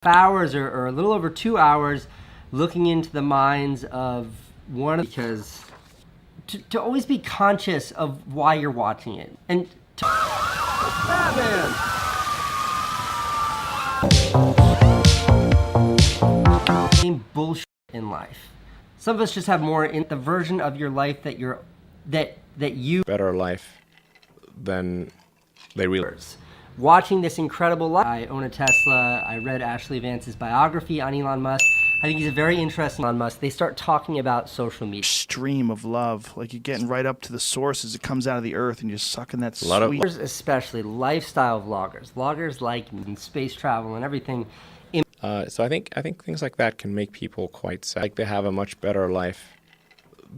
hours or a little over 2 hours looking into the minds of one of, because to always be conscious of why you're watching it. And Batman! Bullshit in life. Some of us just have more in the version of your life that you better life than they realize. Watching this incredible life. I own a Tesla. I read Ashley Vance's biography on Elon Musk. I think he's a very interesting Elon Musk. They start talking about social media. Stream of love, like you're getting right up to the source as it comes out of the earth, and you're sucking that sweet. Especially lifestyle vloggers like me, space travel and everything. So I think things like that can make people quite sad. Like they have a much better life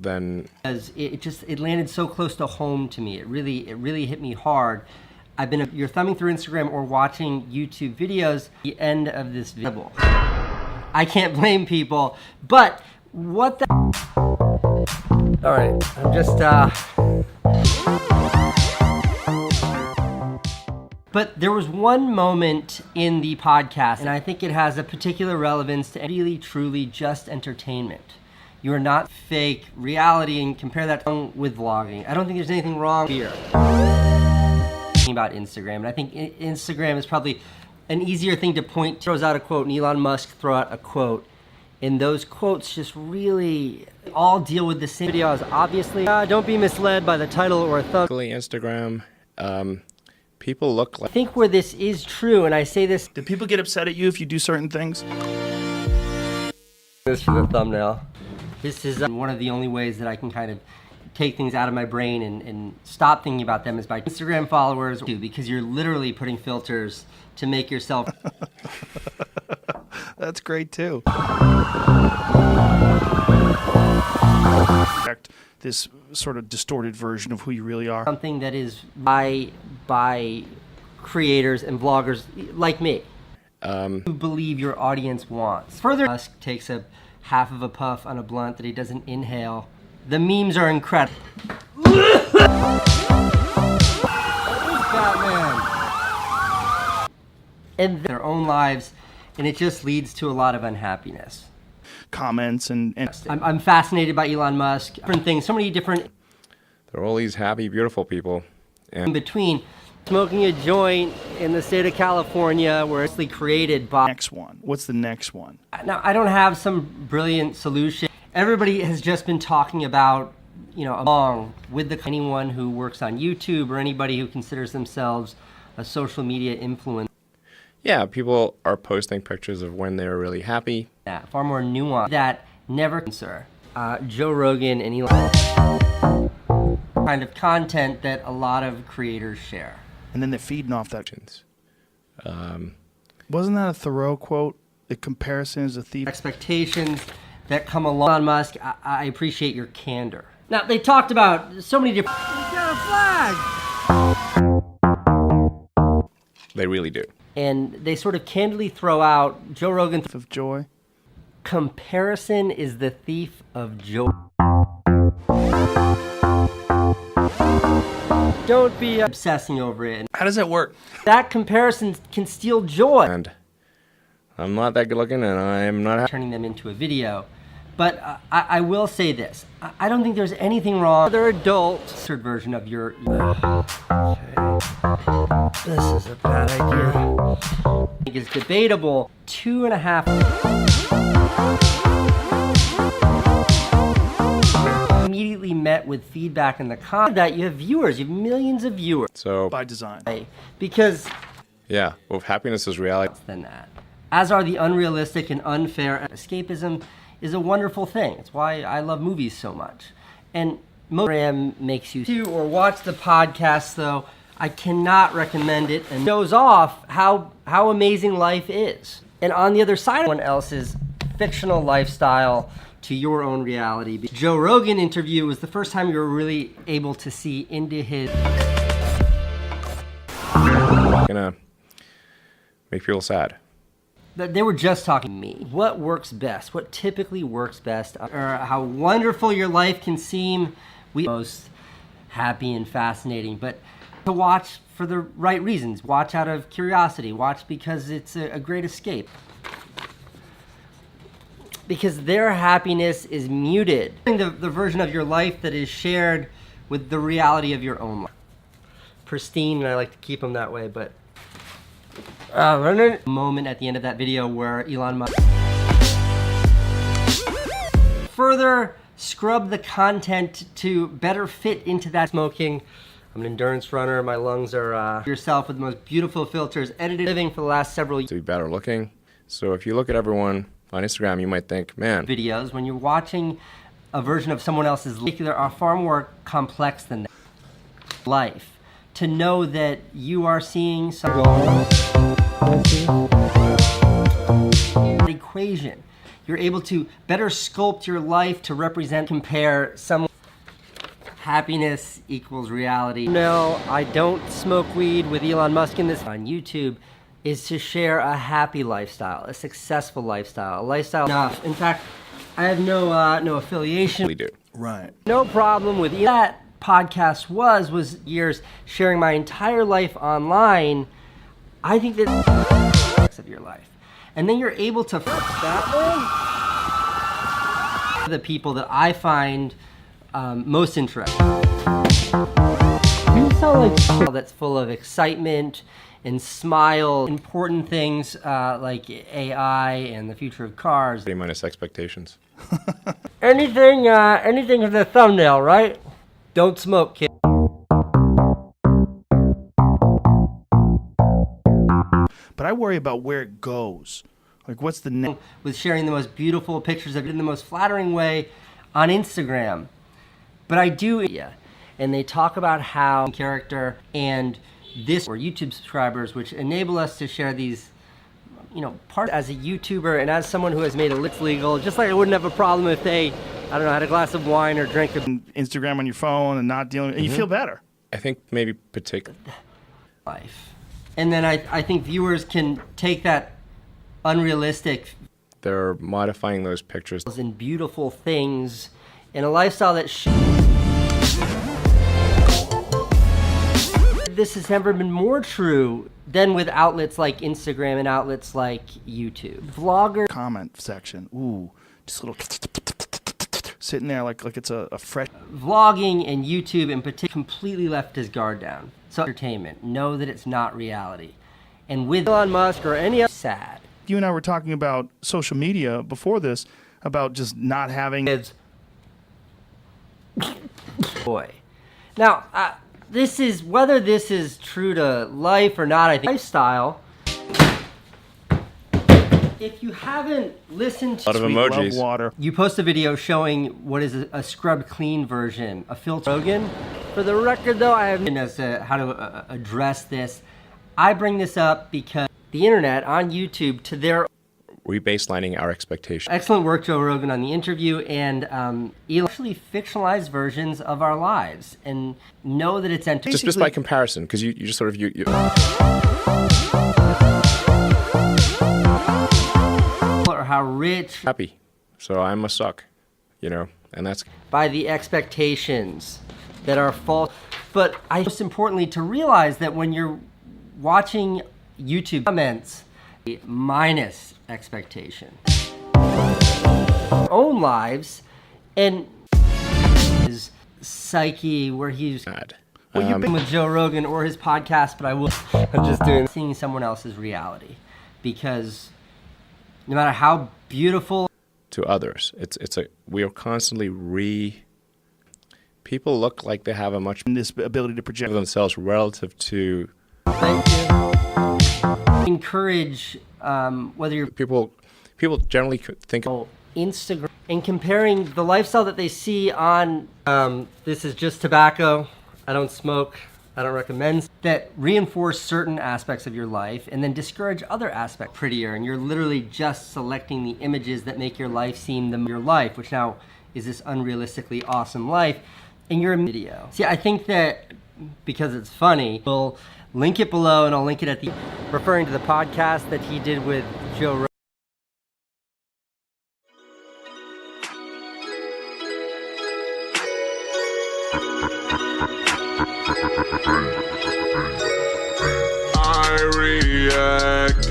than. Because it landed so close to home to me. It really hit me hard. You're thumbing through Instagram or watching YouTube videos. The end of this video. I can't blame people, but what the? All right, I'm just. But there was one moment in the podcast, and I think it has a particular relevance to really, truly just entertainment. You are not fake reality, and compare that with vlogging. I don't think there's anything wrong here. About Instagram, and I think Instagram is probably an easier thing to point to. Throws out a quote, and Elon Musk throw out a quote, and those quotes just really all deal with the same videos. Obviously, don't be misled by the title or a thumb. Instagram, people look like. I think where this is true, and I say this. Do people get upset at you if you do certain things? This for the thumbnail. This is one of the only ways that I can kind of take things out of my brain and stop thinking about them is by Instagram followers, because you're literally putting filters to make yourself. That's great too. This sort of distorted version of who you really are. Something that is by creators and vloggers like me, who believe your audience wants. Further, Musk takes a half of a puff on a blunt that he doesn't inhale. The memes are incredible. Batman. And their own lives, and it just leads to a lot of unhappiness. Comments and I'm fascinated by Elon Musk. Different things, so many different. There are all these happy, beautiful people. And in between, smoking a joint in the state of California, where it's created by. Next one. What's the next one? Now, I don't have some brilliant solution. Everybody has just been talking about, along with anyone who works on YouTube or anybody who considers themselves a social media influencer. Yeah, people are posting pictures of when they're really happy. Yeah, far more nuanced. That never, sir. Joe Rogan and Elon. Kind of content that a lot of creators share. And then they're feeding off that. Wasn't that a Thoreau quote? The comparison is a thief. Expectations that come along. Elon Musk, I appreciate your candor. Now, they talked about so many different. He's got a flag! They really do. And they sort of candidly throw out Joe Rogan. Of joy. Comparison is the thief of joy. Don't be obsessing over it. How does that work? That comparison can steal joy. And I'm not that good looking, and I'm not turning them into a video. But I will say this. I don't think there's anything wrong with other adult version of your. This is a bad idea. I think it's debatable. 2.5. Immediately met with feedback in the comments that you have viewers. You have millions of viewers. So by design. Because. Yeah, well, happiness is reality. Than that. As are the unrealistic and unfair. Escapism is a wonderful thing. It's why I love movies so much. And Instagram makes you do or watch the podcast, though. I cannot recommend it, and shows off how amazing life is. And on the other side, someone else's fictional lifestyle to your own reality. Joe Rogan interview was the first time you were really able to see into his. Gonna make people sad. They were just talking to me. What works best? What typically works best? Or how wonderful your life can seem. We most happy and fascinating, but to watch for the right reasons. Watch out of curiosity. Watch because it's a great escape. Because their happiness is muted. The version of your life that is shared with the reality of your own life. Pristine, and I like to keep them that way, but moment at the end of that video where Elon Musk further scrub the content to better fit into that smoking. I'm an endurance runner. My lungs are yourself with the most beautiful filters, edited living for the last several years. To be better looking. So if you look at everyone on Instagram, you might think, man. Videos, when you're watching a version of someone else's life, there are far more complex than that. Life. To know that you are seeing some equation. You're able to better sculpt your life to represent, compare some. Happiness equals reality. No, I don't smoke weed with Elon Musk in this on YouTube is to share a happy lifestyle, a successful lifestyle, a lifestyle enough. In fact, I have no affiliation. We do. Right. No problem with that. Podcast was years sharing my entire life online. I think that of your life, and then you're able to that the people that I find most interesting. You sound like that's full of excitement and smile, important things like AI and the future of cars. Minus expectations. Anything in the thumbnail, right? Don't smoke, kid. But I worry about where it goes. Like, what's the next? With sharing the most beautiful pictures of it in the most flattering way on Instagram. But I do, yeah. And they talk about how character and this or YouTube subscribers, which enable us to share these, part as a YouTuber and as someone who has made it legal, just like I wouldn't have a problem if they, had a glass of wine or drink Instagram on your phone and not dealing, and you feel better. I think maybe particular life. And then I think viewers can take that unrealistic. They're modifying those pictures. And beautiful things in a lifestyle that this has never been more true than with outlets like Instagram and outlets like YouTube. Vlogger comment section. Ooh, just a little sitting there like it's a fresh. Vlogging and YouTube in particular completely left his guard down. So entertainment, know that it's not reality. And with Elon Musk or any other, sad. You and I were talking about social media before this, about just not having kids. Boy. Now, this is, whether this is true to life or not, I think lifestyle. If you haven't listened to a lot of emojis. Water. You post a video showing what is a scrubbed clean version, a filter. Rogan. For the record though, I have as to how to address this. I bring this up because the internet on YouTube to their rebaselining our expectations. Excellent work, Joe Rogan, on the interview, and actually fictionalized versions of our lives, and know that it's entertaining. Just by comparison, because you just sort of you. Or how rich. Happy, so I must suck, and that's by the expectations that are false. But most importantly, to realize that when you're watching YouTube comments, minus expectation. Own lives and his psyche where he's bad. Well, you've been with Joe Rogan or his podcast, but I'm just doing seeing someone else's reality, because no matter how beautiful to others, we are constantly people look like they have a much this ability to project themselves relative to. Thank you. Encourage whether you're people generally think Instagram and comparing the lifestyle that they see on this is just tobacco, I don't smoke, I don't recommend, that reinforce certain aspects of your life and then discourage other aspects prettier, and you're literally just selecting the images that make your life seem your life, which now is this unrealistically awesome life in your video. See, I think that because it's funny, we'll link it below, and I'll link it at the, referring to the podcast that he did with Joe Rogan.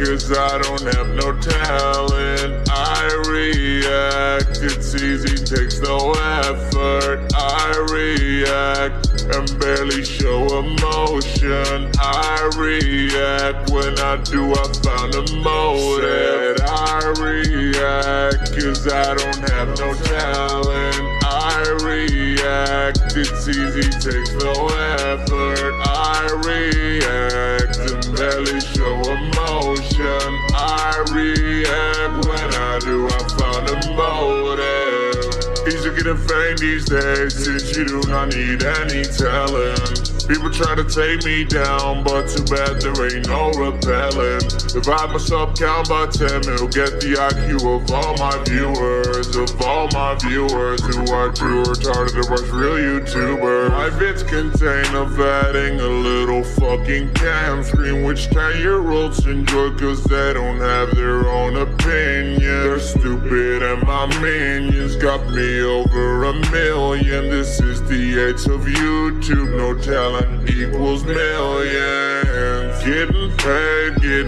cause I don't have no talent. I react, it's easy, takes no effort. I react and barely show emotion. I react, when I do I found a motive. I react, cause I don't have no talent. I react, it's easy, takes no effort. I react and barely show emotion. I react, when I do I found a motive. Easy getting fame these days, since you do not need any talent. People try to take me down, but too bad there ain't no repellent. Divide myself, count by 10, it'll get the IQ of all my viewers. Of all my viewers who are too retarded to watch real YouTubers. My vids contain of adding a little fucking cam screen, which 10-year-olds enjoy cause they don't have their own opinion. They're stupid and my minions got me over 1 million. This is the age of YouTube, no talent equals millions. Getting paid, get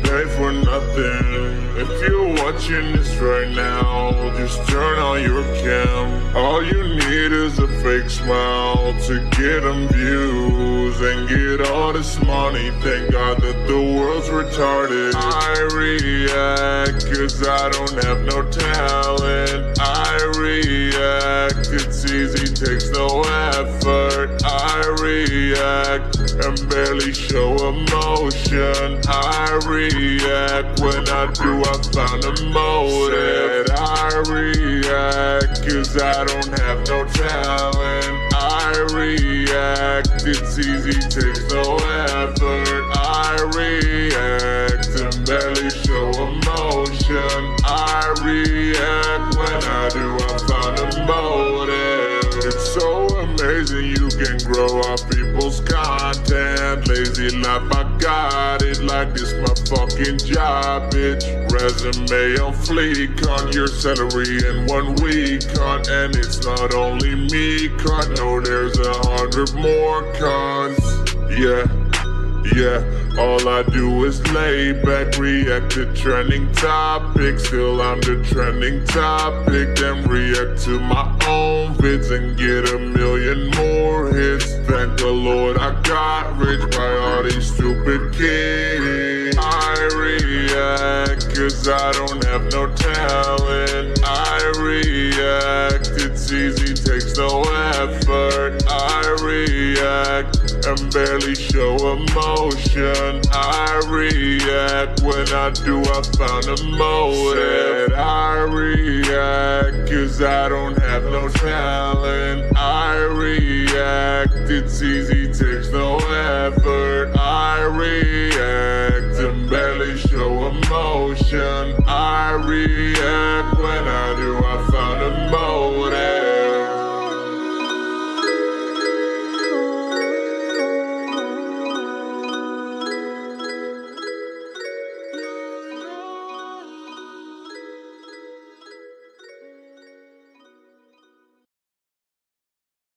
paid for nothing. If you're watching this right now, just turn on your cam. All you need is a fake smile to get them views and get all this money. Thank God that the world's retarded. I react, cause I don't have no talent. I react, it's easy, takes no effort. I react and barely show emotion. I react, when I do I found a motive. I react, cause I don't have no talent. I react, it's easy, takes no effort. I react and barely show emotion. I react, when I do I found a motive. It's so amazing you can grow up people's content. Lazy life, I got it like this my fucking job, bitch. Resume on fleek, cunt, your salary in 1 week, cunt. And it's not only me, cunt, no, there's 100 more cunts. Yeah, all I do is lay back, react to trending topics. Still I'm the trending topic, then react to my own vids and get 1 million more hits. Thank the Lord I got rich by all these stupid kids. I react, cause I don't have no talent. I react, it's easy, takes no effort. I react and barely show emotion. I react, when I do I found a motive. I react, cause I don't have no talent. I react, it's easy, takes no effort. I react and barely show emotion. I react